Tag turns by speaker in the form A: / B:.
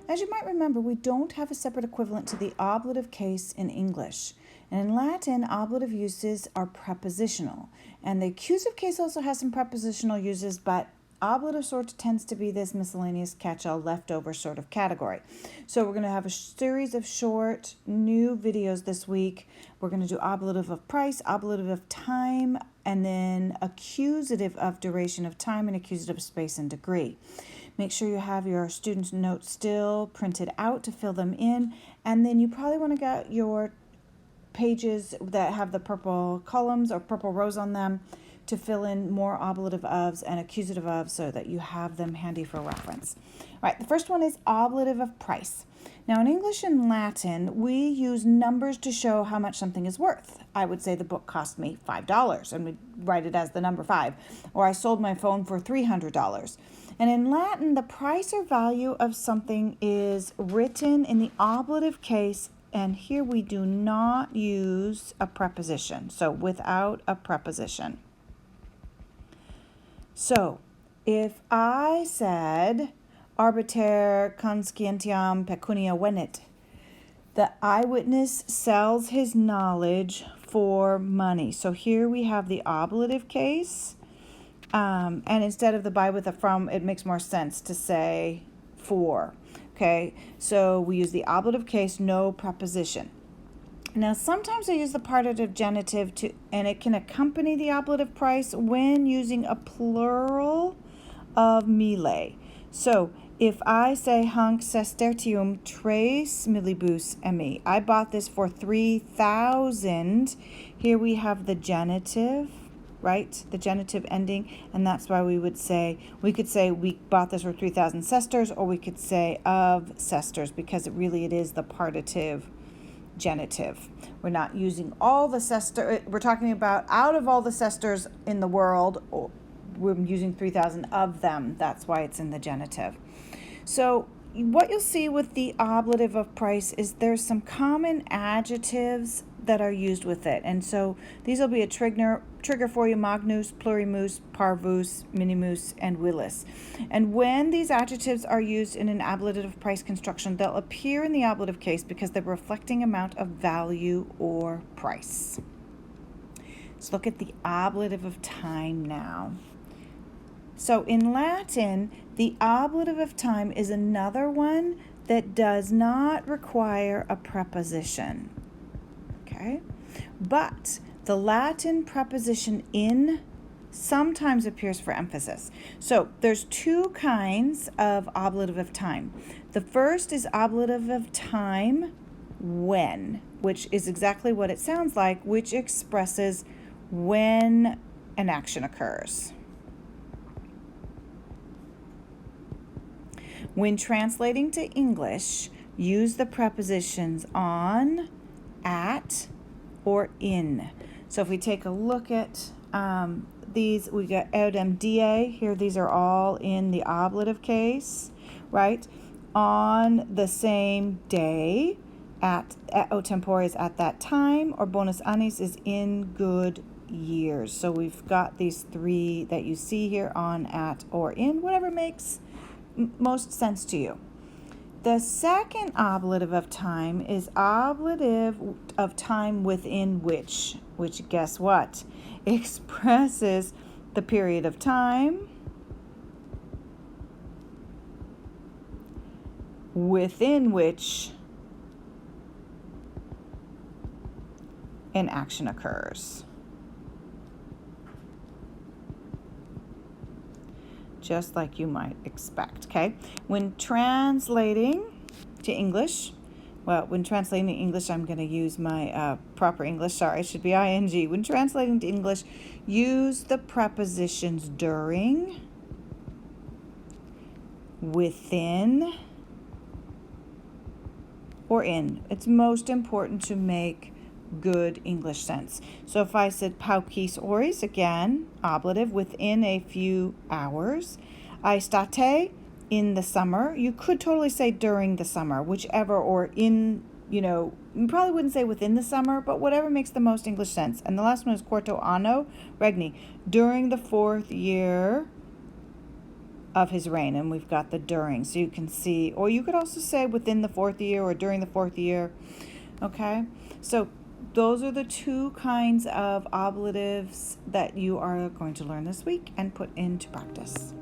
A: As you might remember, we don't have a separate equivalent to the ablative case in English. And in Latin, ablative uses are prepositional. And the accusative case also has some prepositional uses, but ablative sort of tends to be this miscellaneous catch-all leftover sort of category. So we're going to have a series of short new videos this week. We're going to do ablative of price, ablative of time, and then accusative of duration of time and accusative of space and degree. Make sure you have your students' notes still printed out to fill them in, and then you probably want to get your pages that have the purple columns or purple rows on them to fill in more ablative ofs and accusative ofs so that you have them handy for reference. All right, the first one is ablative of price. Now in English and Latin, we use numbers to show how much something is worth. I would say the book cost me $5 and we write it as the number 5. Or I sold my phone for $300. And in Latin, the price or value of something is written in the ablative case, and here we do not use a preposition, so without a preposition. So, if I said, arbiter conscientiam pecunia venit, the eyewitness sells his knowledge for money. So here we have the ablative case, and instead of the by with a from, it makes more sense to say for. Okay, so we use the ablative case, no preposition. Now, sometimes I use the partitive genitive and it can accompany the ablative price when using a plural of mille. So, if I say hanc sestertium tres millibus emi, I bought this for 3,000. Here we have the genitive, right? The genitive ending, and that's why we could say we bought this for 3,000 sesters, or we could say of sesters, because it is the partitive genitive. We're not using all the sester. We're talking about out of all the sesters in the world, we're using 3,000 of them. That's why it's in the genitive. So what you'll see with the ablative of price is there's some common adjectives that are used with it. And so these will be a trigger for you: magnus, plurimus, parvus, minimus, and willis. And when these adjectives are used in an ablative of price construction, they'll appear in the ablative case because they're reflecting amount of value or price. Let's look at the ablative of time now. So in Latin, the ablative of time is another one that does not require a preposition. Okay? But the Latin preposition in sometimes appears for emphasis. So there's two kinds of ablative of time. The first is ablative of time when, which is exactly what it sounds like, which expresses when an action occurs. When translating to English, use the prepositions on, at, or in. So if we take a look at these, we got eodem die. Here, these are all in the ablative case, right? On the same day, at o tempore is at that time, or bonus annis is in good years. So we've got these three that you see here: on, at, or in, whatever makes most sense to you. The second ablative of time is ablative of time within which guess what? Expresses the period of time within which an action occurs. Just like you might expect, okay? When translating to English, when translating to English, I'm going to use my proper English. Sorry, it should be ing. When translating to English, use the prepositions during, within, or in. It's most important to make good English sense. So if I said paucis horis, again, ablative, within a few hours. Aestate, in the summer. You could totally say during the summer, whichever, or in, you probably wouldn't say within the summer, but whatever makes the most English sense. And the last one is quarto anno regni, during the 4th year of his reign, and we've got the during. So you can see, or you could also say within the 4th year or during the 4th year. Okay, so those are the 2 kinds of ablatives that you are going to learn this week and put into practice.